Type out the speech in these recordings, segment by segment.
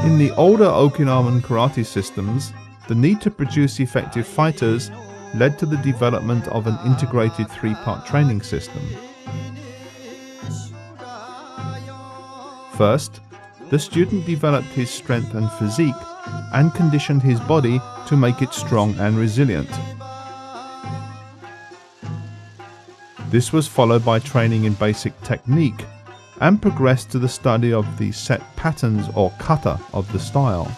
In the older Okinawan karate systems, the need to produce effective fighters led to the development of an integrated three-part training system. First, the student developed his strength and physique and conditioned his body to make it strong and resilient. This was followed by training in basic technique and progressed to the study of the set patterns or kata of the style.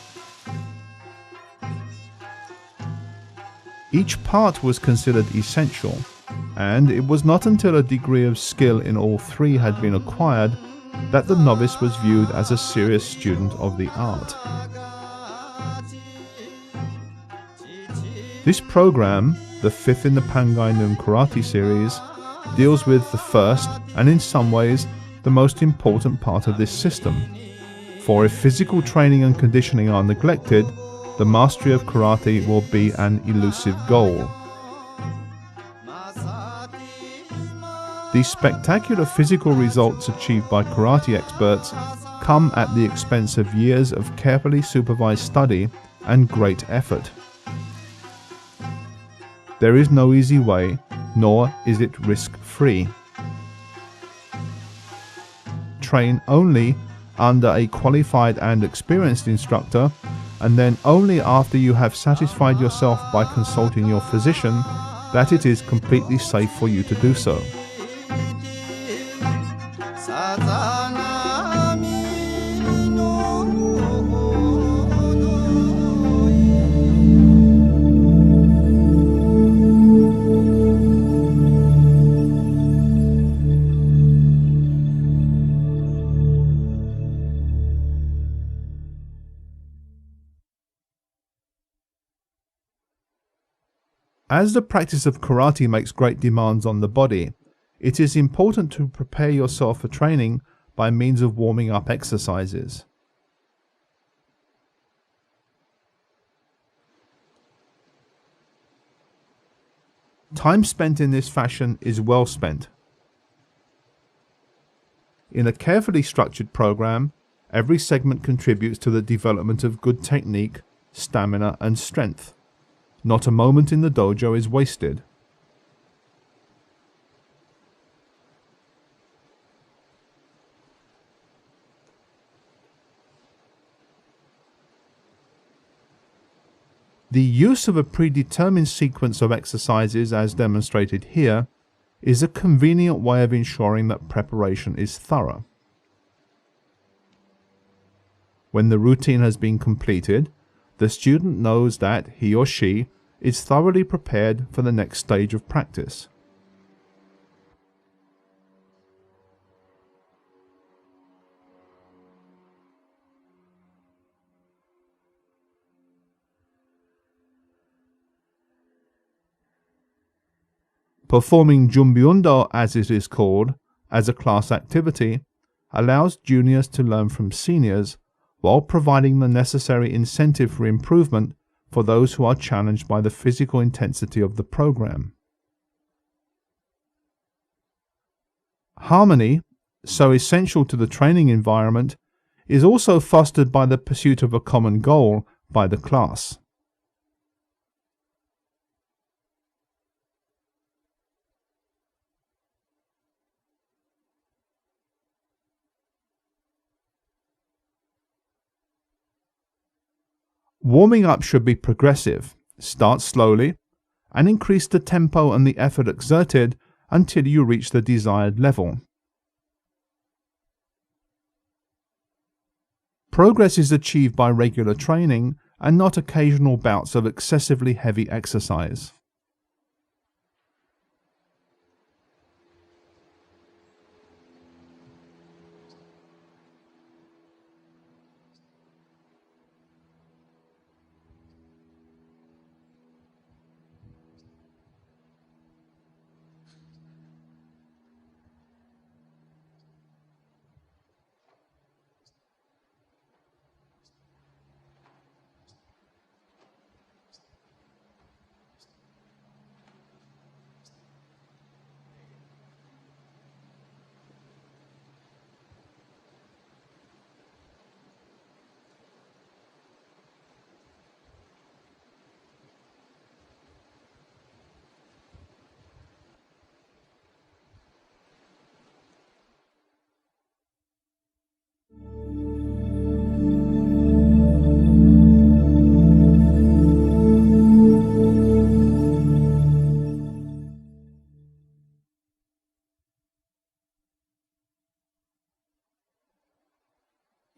Each part was considered essential, and it was not until a degree of skill in all three had been acquired that the novice was viewed as a serious student of the art. This program, the fifth in the Pangai Karate series, deals with the first and in some ways the most important part of this system. For if physical training and conditioning are neglected, the mastery of karate will be an elusive goal. The spectacular physical results achieved by karate experts come at the expense of years of carefully supervised study and great effort. There is no easy way, nor is it risk-free. Train only under a qualified and experienced instructor, and then only after you have satisfied yourself by consulting your physician that it is completely safe for you to do so. As the practice of karate makes great demands on the body, it is important to prepare yourself for training by means of warming up exercises. Time spent in this fashion is well spent. In a carefully structured program, every segment contributes to the development of good technique, stamina and strength. Not a moment in the dojo is wasted. The use of a predetermined sequence of exercises as demonstrated here is a convenient way of ensuring that preparation is thorough. When the routine has been completed, the student knows that he or she is thoroughly prepared for the next stage of practice. Performing Junbyundo, as it is called, as a class activity, allows juniors to learn from seniors while providing the necessary incentive for improvement for those who are challenged by the physical intensity of the program. Harmony, so essential to the training environment, is also fostered by the pursuit of a common goal by the class. Warming up should be progressive. Start slowly and increase the tempo and the effort exerted until you reach the desired level. Progress is achieved by regular training and not occasional bouts of excessively heavy exercise.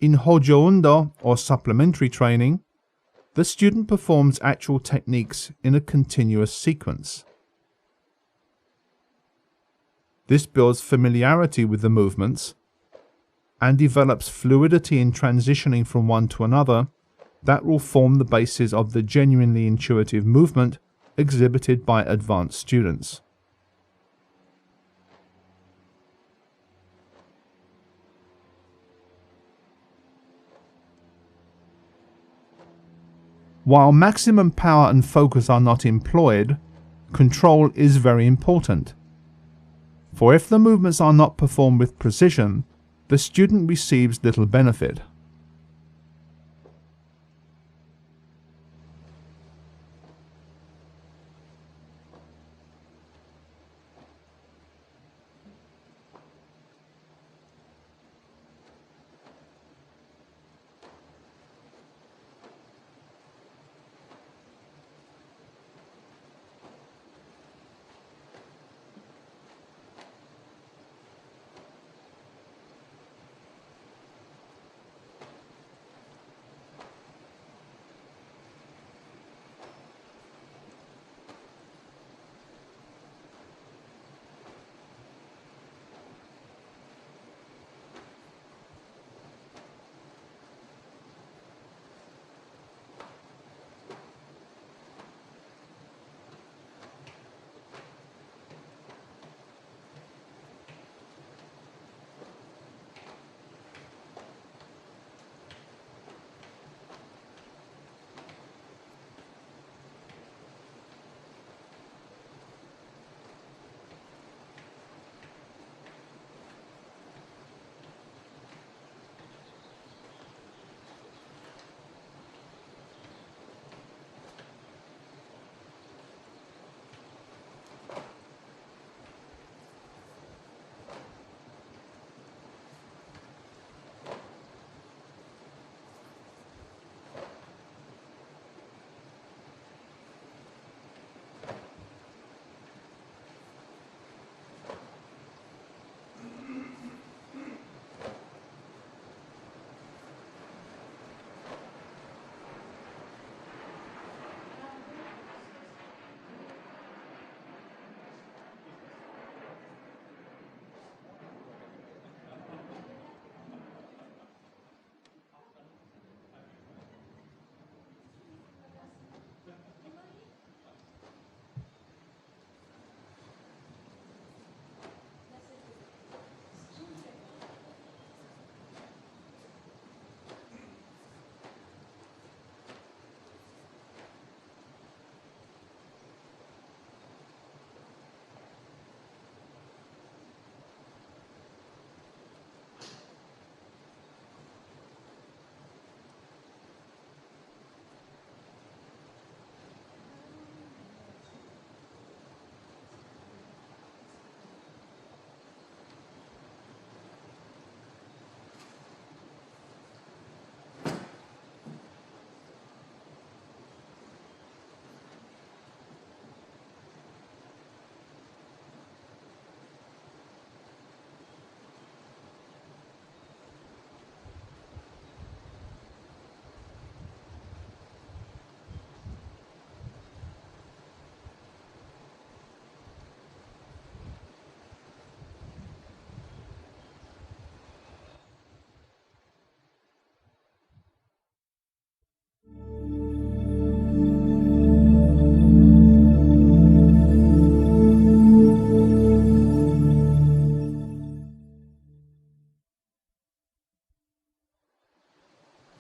In Hojoundo, or supplementary training, the student performs actual techniques in a continuous sequence. This builds familiarity with the movements and develops fluidity in transitioning from one to another that will form the basis of the genuinely intuitive movement exhibited by advanced students. While maximum power and focus are not employed, control is very important. For if the movements are not performed with precision, the student receives little benefit.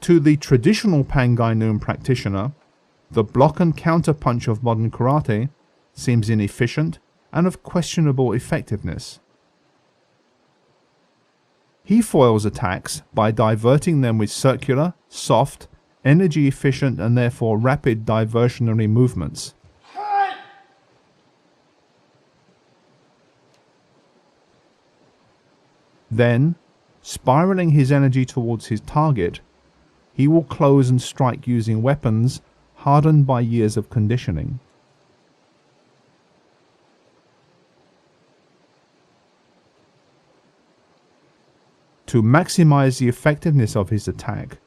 To the traditional Pangai Noon practitioner, the block and counter punch of modern karate seems inefficient and of questionable effectiveness. He foils attacks by diverting them with circular, soft, energy efficient and therefore rapid diversionary movements. Then, spiraling his energy towards his target, he will close and strike using weapons hardened by years of conditioning. To maximize the effectiveness of his attack,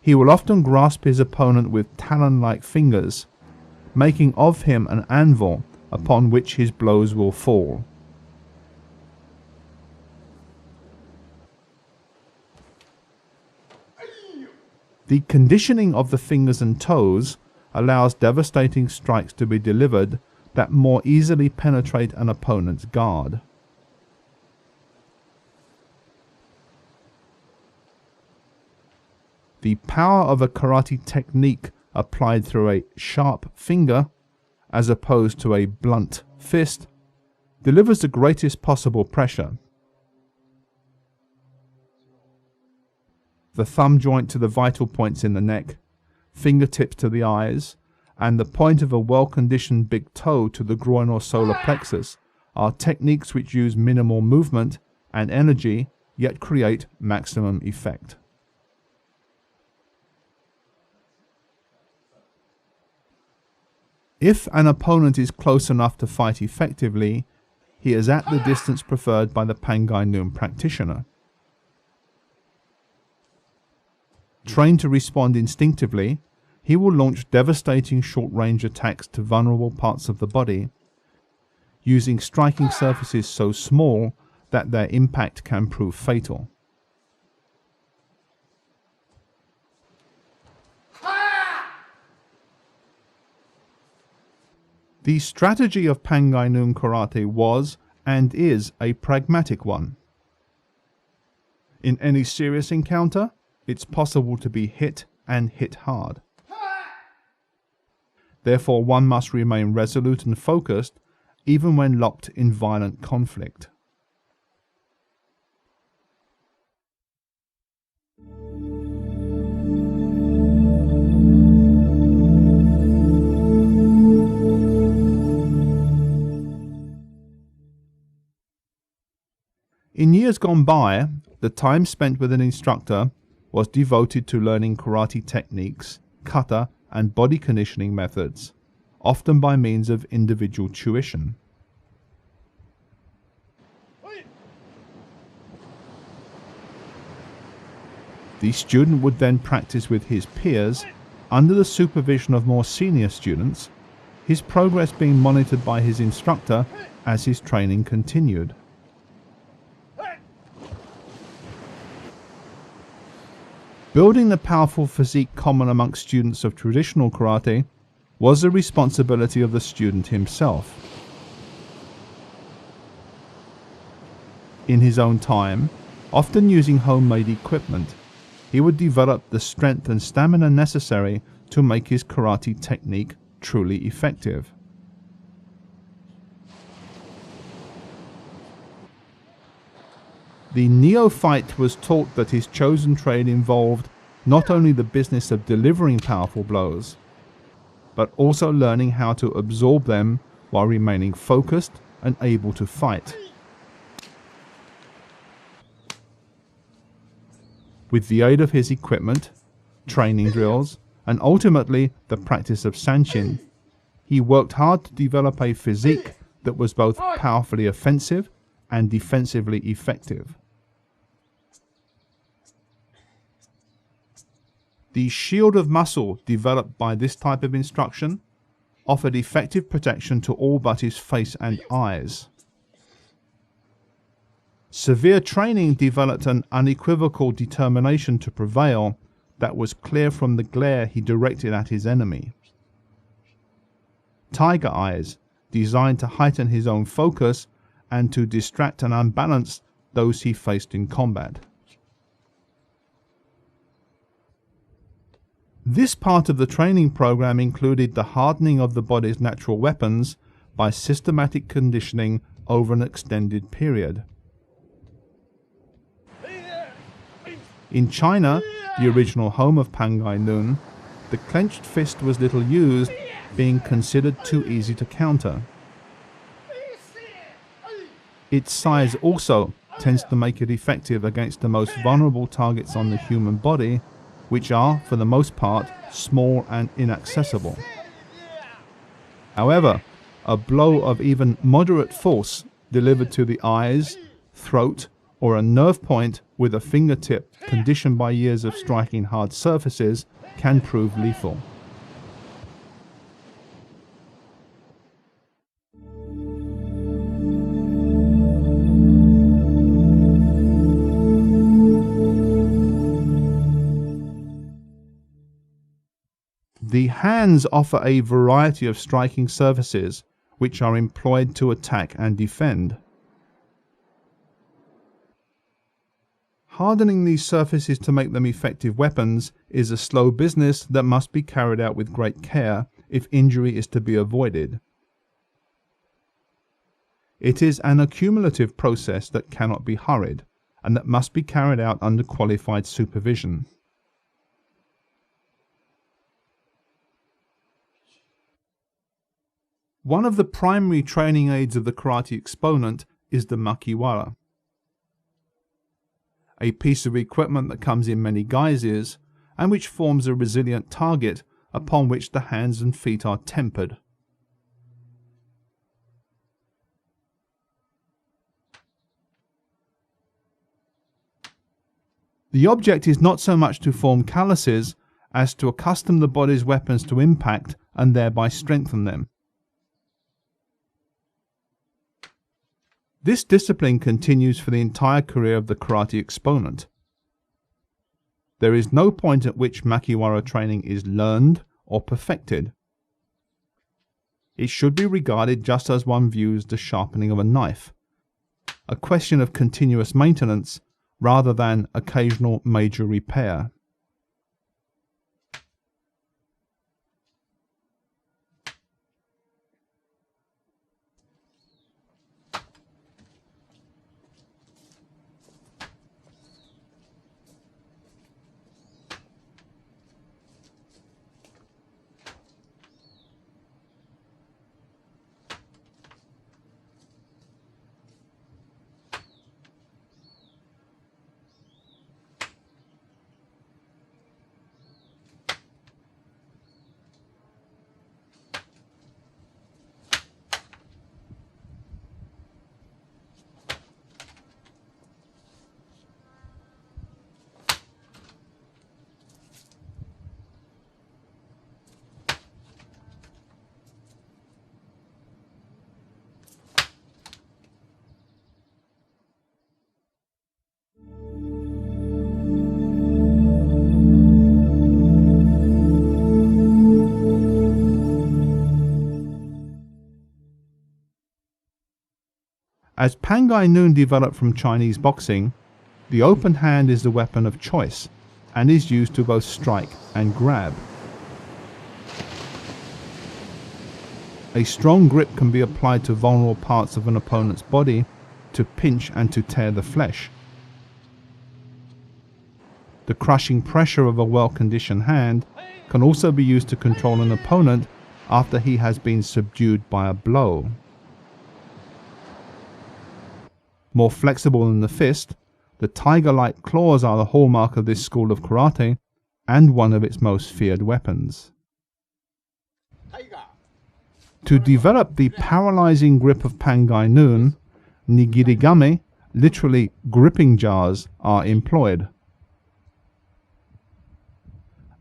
he will often grasp his opponent with talon-like fingers, making of him an anvil upon which his blows will fall. The conditioning of the fingers and toes allows devastating strikes to be delivered that more easily penetrate an opponent's guard. The power of a karate technique applied through a sharp finger, as opposed to a blunt fist, delivers the greatest possible pressure. The thumb joint to the vital points in the neck, fingertips to the eyes, and the point of a well-conditioned big toe to the groin or solar plexus are techniques which use minimal movement and energy, yet create maximum effect. If an opponent is close enough to fight effectively, he is at the distance preferred by the Pangai Noon practitioner. Trained to respond instinctively, he will launch devastating short-range attacks to vulnerable parts of the body, using striking surfaces so small that their impact can prove fatal. The strategy of Pangai Noon Karate was and is a pragmatic one. In any serious encounter, it's possible to be hit and hit hard. Therefore, one must remain resolute and focused even when locked in violent conflict. In years gone by, the time spent with an instructor was devoted to learning karate techniques, kata, and body conditioning methods, often by means of individual tuition. The student would then practice with his peers under the supervision of more senior students, his progress being monitored by his instructor as his training continued. Building the powerful physique common amongst students of traditional karate was the responsibility of the student himself. In his own time, often using homemade equipment, he would develop the strength and stamina necessary to make his karate technique truly effective. The neophyte was taught that his chosen trade involved not only the business of delivering powerful blows, but also learning how to absorb them while remaining focused and able to fight. With the aid of his equipment, training drills, and ultimately the practice of sanshin, he worked hard to develop a physique that was both powerfully offensive and defensively effective. The shield of muscle developed by this type of instruction offered effective protection to all but his face and eyes. Severe training developed an unequivocal determination to prevail that was clear from the glare he directed at his enemy. Tiger eyes, designed to heighten his own focus and to distract and unbalance those he faced in combat. This part of the training program included the hardening of the body's natural weapons by systematic conditioning over an extended period. In China, the original home of Pangai Noon, the clenched fist was little used, being considered too easy to counter. Its size also tends to make it effective against the most vulnerable targets on the human body, which are, for the most part, small and inaccessible. However, a blow of even moderate force delivered to the eyes, throat, or a nerve point with a fingertip conditioned by years of striking hard surfaces can prove lethal. The hands offer a variety of striking surfaces which are employed to attack and defend. Hardening these surfaces to make them effective weapons is a slow business that must be carried out with great care if injury is to be avoided. It is an accumulative process that cannot be hurried and that must be carried out under qualified supervision. One of the primary training aids of the karate exponent is the makiwara, a piece of equipment that comes in many guises and which forms a resilient target upon which the hands and feet are tempered. The object is not so much to form calluses as to accustom the body's weapons to impact and thereby strengthen them. This discipline continues for the entire career of the karate exponent. There is no point at which makiwara training is learned or perfected. It should be regarded just as one views the sharpening of a knife, a question of continuous maintenance rather than occasional major repair. As Pangai Noon developed from Chinese boxing, the open hand is the weapon of choice and is used to both strike and grab. A strong grip can be applied to vulnerable parts of an opponent's body to pinch and to tear the flesh. The crushing pressure of a well-conditioned hand can also be used to control an opponent after he has been subdued by a blow. More flexible than the fist, the tiger-like claws are the hallmark of this school of karate and one of its most feared weapons. To develop the paralyzing grip of Pangai Noon, nigirigami, literally gripping jars, are employed.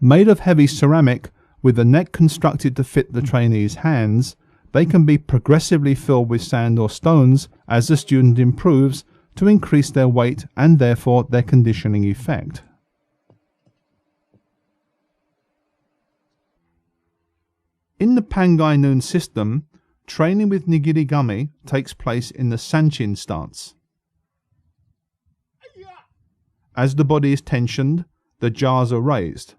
Made of heavy ceramic with the neck constructed to fit the trainee's hands, they can be progressively filled with sand or stones as the student improves to increase their weight and therefore their conditioning effect. In the Pangai Noon system, training with nigirigami takes place in the sanchin stance. As the body is tensioned, the jars are raised.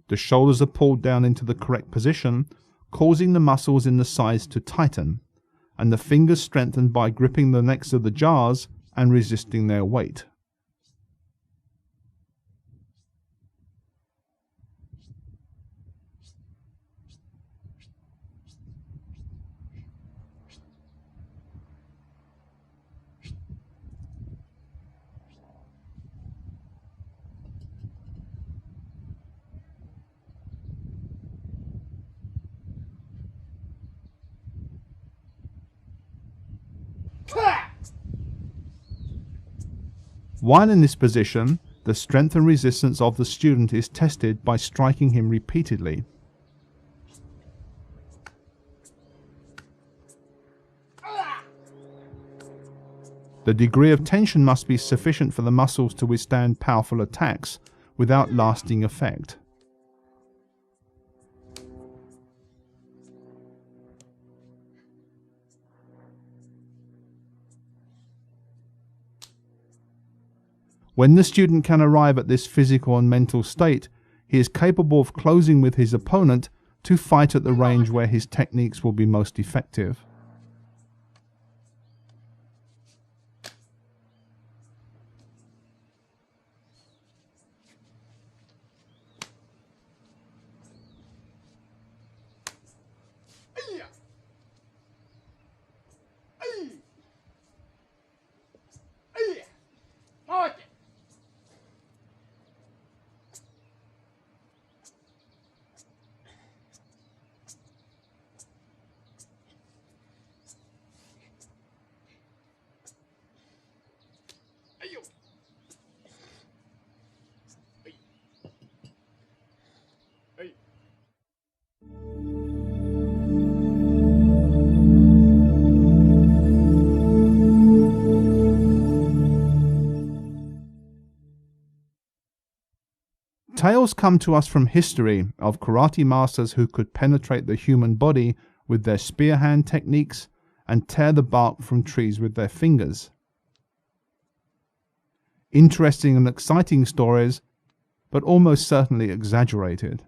The shoulders are pulled down into the correct position, causing the muscles in the sides to tighten, and the fingers strengthened by gripping the necks of the jars and resisting their weight. While in this position, the strength and resistance of the student is tested by striking him repeatedly. The degree of tension must be sufficient for the muscles to withstand powerful attacks without lasting effect. When the student can arrive at this physical and mental state, he is capable of closing with his opponent to fight at the range where his techniques will be most effective. Tales come to us from history of karate masters who could penetrate the human body with their spear hand techniques and tear the bark from trees with their fingers. Interesting and exciting stories, but almost certainly exaggerated.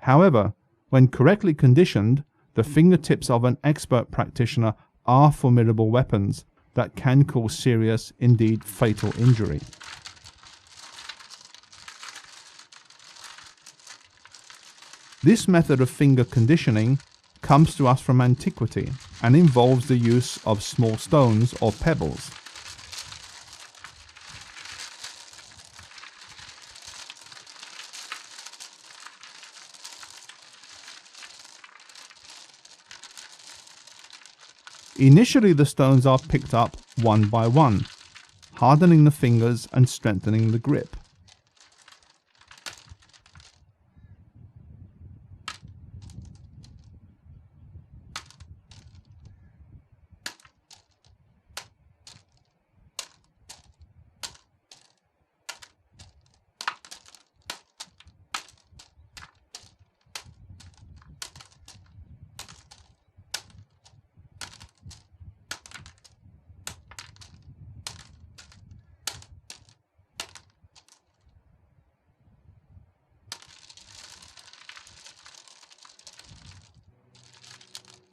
However, when correctly conditioned, the fingertips of an expert practitioner are formidable weapons that can cause serious, indeed fatal injury. This method of finger conditioning comes to us from antiquity and involves the use of small stones or pebbles. Initially, the stones are picked up one by one, hardening the fingers and strengthening the grip.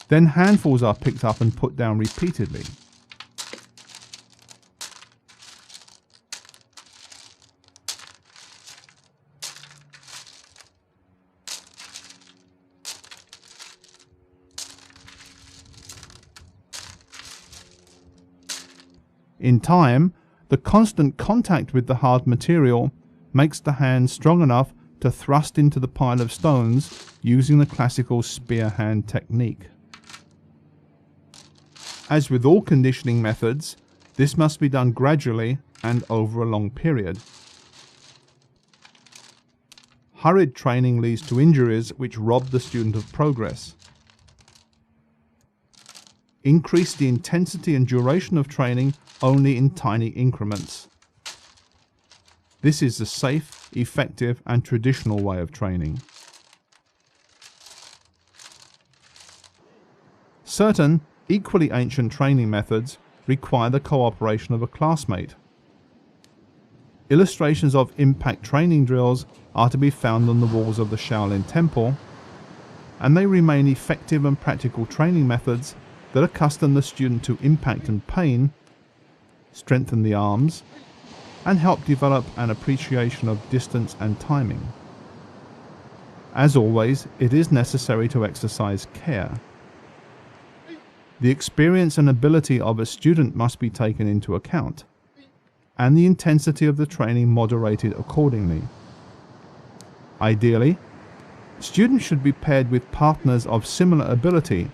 Then handfuls are picked up and put down repeatedly. In time, the constant contact with the hard material makes the hand strong enough to thrust into the pile of stones using the classical spear hand technique. As with all conditioning methods, this must be done gradually and over a long period. Hurried training leads to injuries which rob the student of progress. Increase the intensity and duration of training only in tiny increments. This is the safe, effective, and traditional way of training. Certain equally ancient training methods require the cooperation of a classmate. Illustrations of impact training drills are to be found on the walls of the Shaolin Temple, and they remain effective and practical training methods that accustom the student to impact and pain, strengthen the arms, and help develop an appreciation of distance and timing. As always, it is necessary to exercise care. The experience and ability of a student must be taken into account, and the intensity of the training moderated accordingly. Ideally, students should be paired with partners of similar ability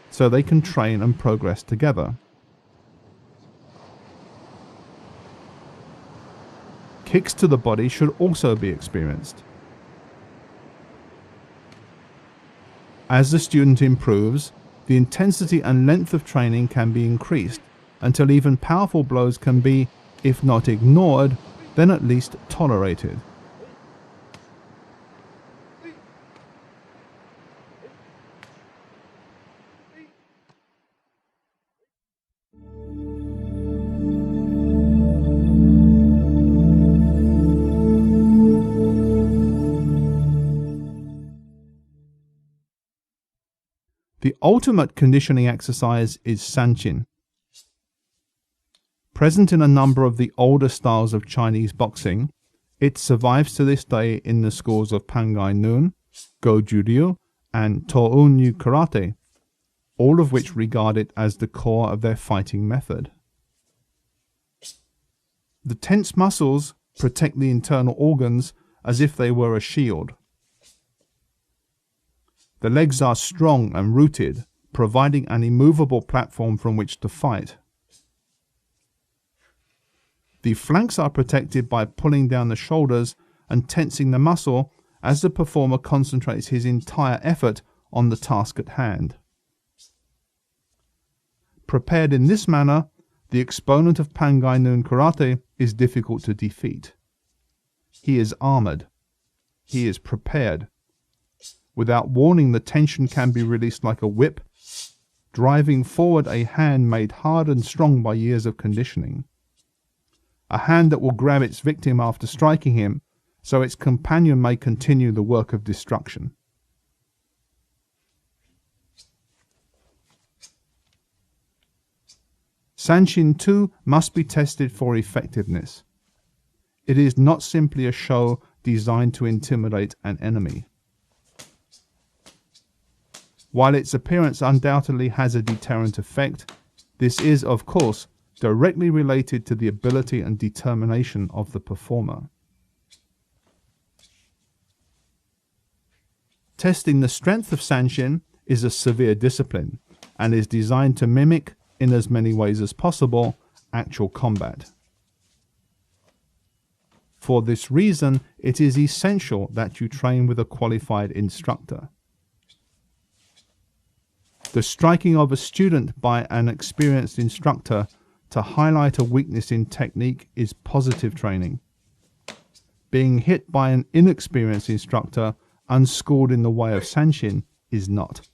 so they can train and progress together. Kicks to the body should also be experienced. As the student improves, the intensity and length of training can be increased until even powerful blows can be, if not ignored, then at least tolerated. The ultimate conditioning exercise is Sanchin. Present in a number of the older styles of Chinese boxing, it survives to this day in the schools of Pangai Noon, Uechi-ryu, and Uechi-ryu karate, all of which regard it as the core of their fighting method. The tense muscles protect the internal organs as if they were a shield. The legs are strong and rooted, providing an immovable platform from which to fight. The flanks are protected by pulling down the shoulders and tensing the muscle as the performer concentrates his entire effort on the task at hand. Prepared in this manner, the exponent of Pangai Noon karate is difficult to defeat. He is armored. He is prepared. Without warning, the tension can be released like a whip, driving forward a hand made hard and strong by years of conditioning. A hand that will grab its victim after striking him, so its companion may continue the work of destruction. Sanchin too must be tested for effectiveness. It is not simply a show designed to intimidate an enemy. While its appearance undoubtedly has a deterrent effect, this is, of course, directly related to the ability and determination of the performer. Testing the strength of Sanchin is a severe discipline and is designed to mimic, in as many ways as possible, actual combat. For this reason, it is essential that you train with a qualified instructor. The striking of a student by an experienced instructor to highlight a weakness in technique is positive training. Being hit by an inexperienced instructor, unschooled in the way of Sanchin, is not.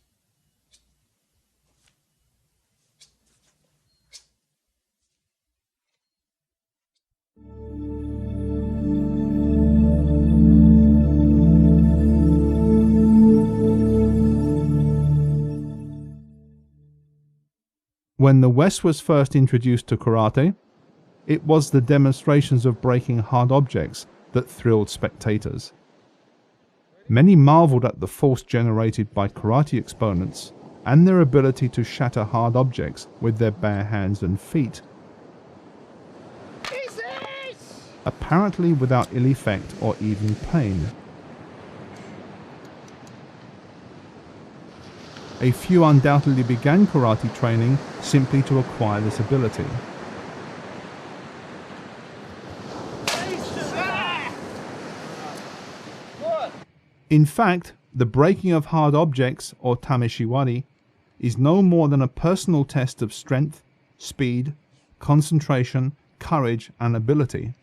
When the West was first introduced to karate, it was the demonstrations of breaking hard objects that thrilled spectators. Many marveled at the force generated by karate exponents and their ability to shatter hard objects with their bare hands and feet, apparently without ill effect or even pain. A few undoubtedly began karate training simply to acquire this ability. In fact, the breaking of hard objects, or tameshiwari, is no more than a personal test of strength, speed, concentration, courage, and ability.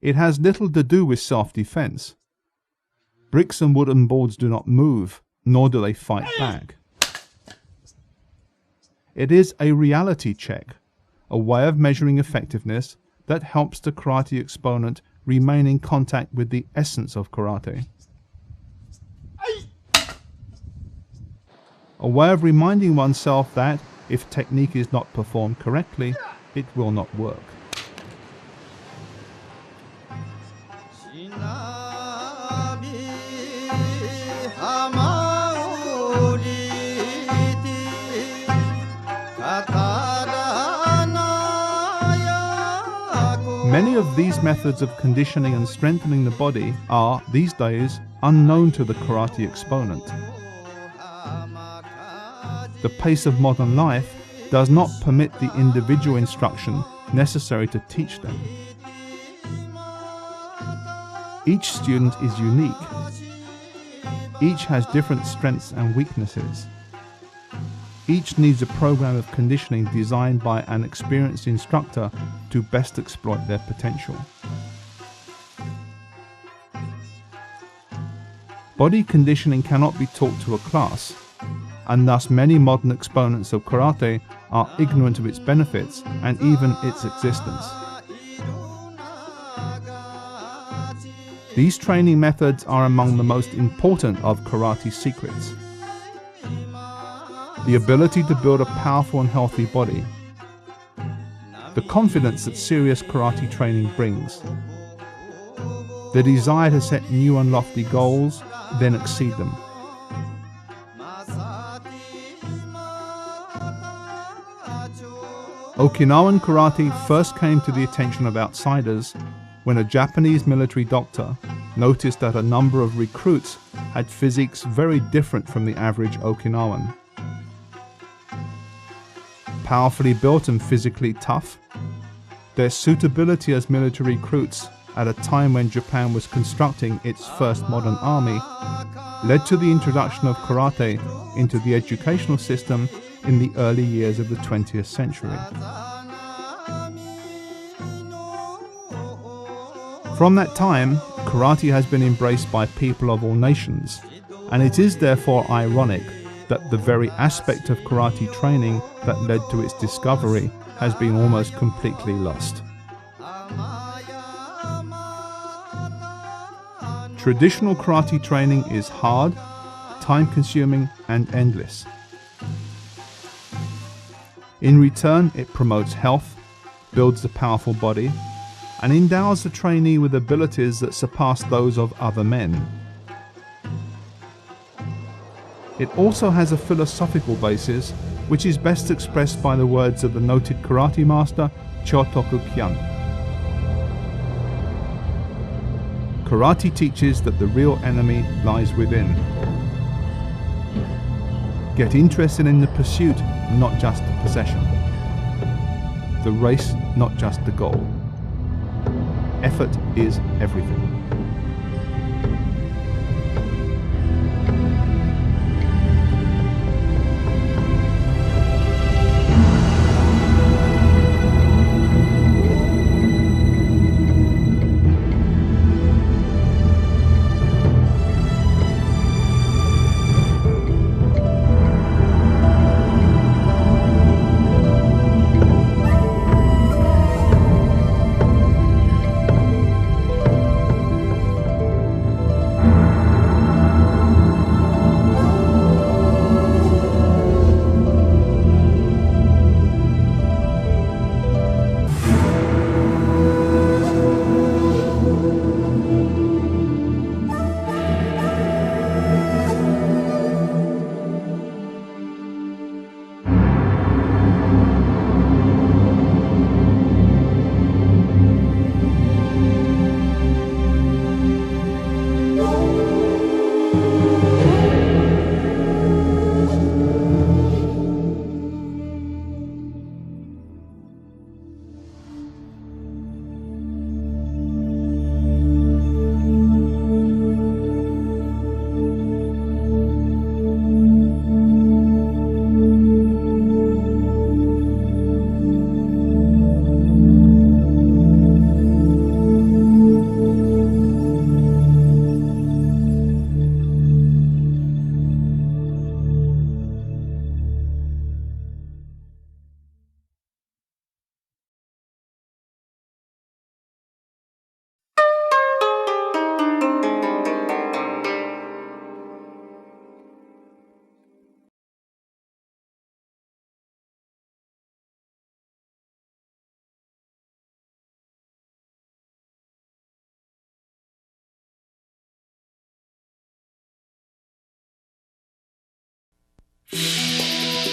It has little to do with self-defense. Bricks and wooden boards do not move, nor do they fight back. It is a reality check, a way of measuring effectiveness that helps the karate exponent remain in contact with the essence of karate. A way of reminding oneself that, if technique is not performed correctly, it will not work. Many of these methods of conditioning and strengthening the body are, these days, unknown to the karate exponent. The pace of modern life does not permit the individual instruction necessary to teach them. Each student is unique. Each has different strengths and weaknesses. Each needs a program of conditioning designed by an experienced instructor to best exploit their potential. Body conditioning cannot be taught to a class, and thus many modern exponents of karate are ignorant of its benefits and even its existence. These training methods are among the most important of karate secrets. The ability to build a powerful and healthy body. The confidence that serious karate training brings. The desire to set new and lofty goals, then exceed them. Okinawan karate first came to the attention of outsiders when a Japanese military doctor noticed that a number of recruits had physiques very different from the average Okinawan. Powerfully built and physically tough, their suitability as military recruits at a time when Japan was constructing its first modern army led to the introduction of karate into the educational system in the early years of the 20th century. From that time, karate has been embraced by people of all nations, and it is therefore ironic that the very aspect of karate training that led to its discovery has been almost completely lost. Traditional karate training is hard, time-consuming, and endless. In return, it promotes health, builds a powerful body, and endows the trainee with abilities that surpass those of other men. It also has a philosophical basis, which is best expressed by the words of the noted karate master Chotoku Kyan. Karate teaches that the real enemy lies within. Get interested in the pursuit, not just the possession. The race, not just the goal. Effort is everything.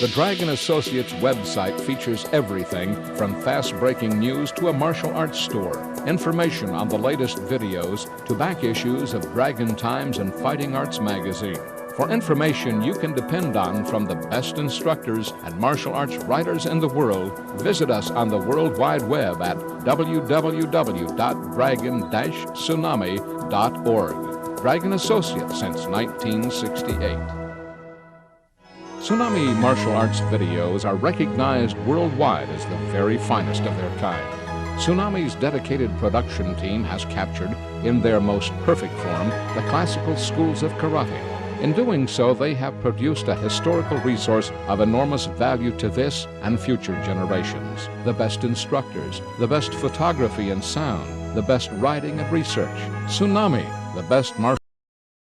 The Dragon Associates website features everything from fast-breaking news to a martial arts store, information on the latest videos to back issues of Dragon Times and Fighting Arts magazine. For information you can depend on from the best instructors and martial arts writers in the world, visit us on the World Wide Web at www.dragon-tsunami.org. Dragon Associates since 1968. Tsunami martial arts videos are recognized worldwide as the very finest of their kind. Tsunami's dedicated production team has captured, in their most perfect form, the classical schools of karate. In doing so, they have produced a historical resource of enormous value to this and future generations. The best instructors, the best photography and sound, the best writing and research. Tsunami, the best martial